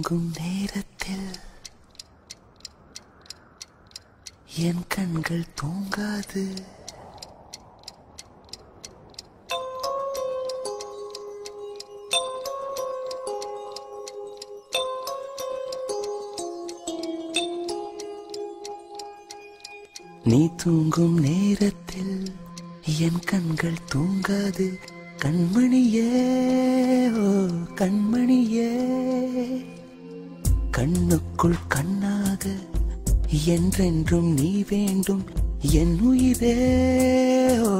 தூங்கும் நேரத்தில் என் கண்கள் தூங்காது. நீ தூங்கும் நேரத்தில் என் கண்கள் தூங்காது. கண்மணியே ஓ கண்மணியே, கண்ணுக்குள் கண்ணாக என்றென்றும் நீ வேண்டும். என் உயிரே ஓ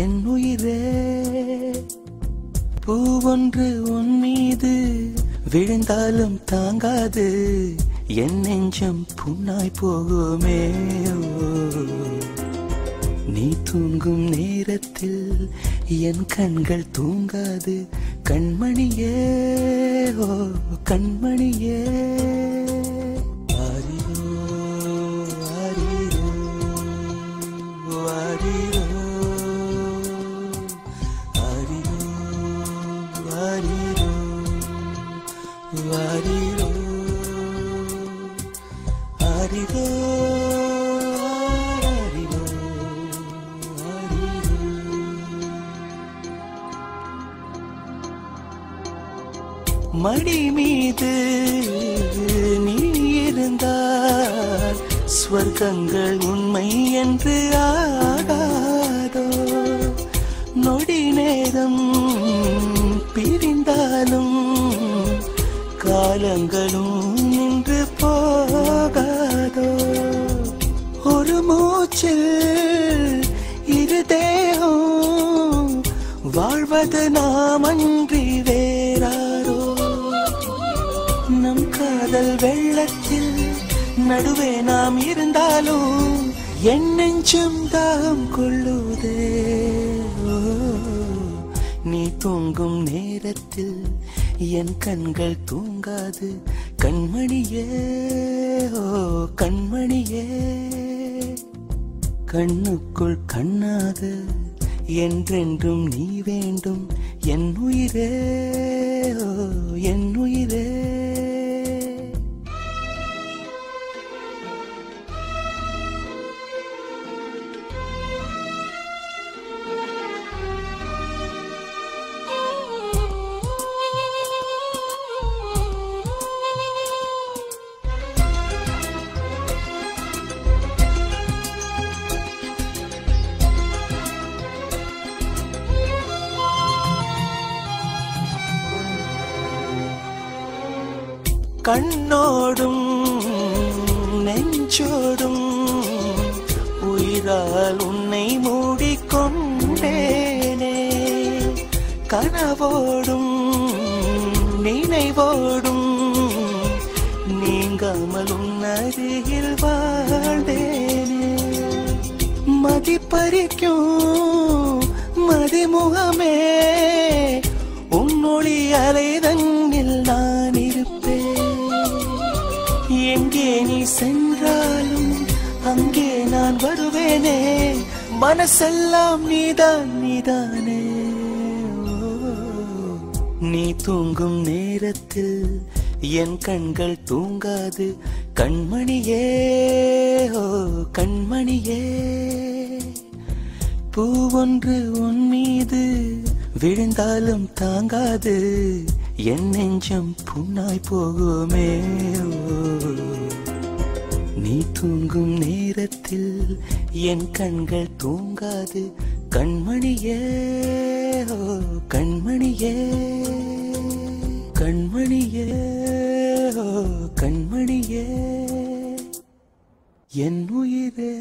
என் உயிரே, பூவொன்று உன் மீது விழுந்தாலும் தாங்காது. என் நெஞ்சம் புண்ணாய் போகுமே. நீ தூங்கும் நேரத்தில் என் கண்கள் தூங்காது. கண்மணியே ஓ கண்மணியே. ஆரிரோ ஆரிரோ ஆரிரோ ஆரிரோ ஆரிரோ ஆரிரோ ஆரிரோ. மடி மீது நீ இருந்தால் ஸ்வர்க்கங்கள் உண்மை என்று ஆகாதோ. நொடி நேரம் பிரிந்தாலும் காலங்களும் நின்று போகாதோ. ஒரு மூச்சில் இரு தேகம் வாழ்வது நாமன்றி வேறாரோ. நம் காதல் வெள்ளத்தில் நடுவே நாம் இருந்தாலும் என் நெஞ்சம் தாகம் கொள்ளுதே. நீ தூங்கும் நேரத்தில் என் கண்கள் தூங்காது. கண்மணியே ஓ கண்மணியே, கண்ணுக்குள் கண்ணாக என்றென்றும் நீ வேண்டும். என் உயிரே ஓ என் உயிரே. கண்ணோடும் நெஞ்சோடும் உயிரால் உன்னை மூடிக்கொண்டேனே. கனவோடும் நினைவோடும் நீங்காமல் உன் அருகில் வாழ்ந்தேனே. மதிப்பறிக்கும் மதிமுகமே, உன்னொளி அலைதன்னில் நான் இருப்பேன். எங்கே நீ சென்றாலும் அங்கே நான் வருவேனே. மனசெல்லாம் நீதான் நீதானே. நீ தூங்கும் நேரத்தில் என் கண்கள் தூங்காது. கண்மணியே ஓ கண்மணியே, பூவொன்று உன் மீது விழுந்தாலும் தாங்காது. என் நெஞ்சம் புண்ணாய் போகுமே. நீ தூங்கும் நேரத்தில் என் கண்கள் தூங்காது. கண்மணியே ஓ கண்மணியே, கண்மணியே ஓ கண்மணியே, என் உயிரே.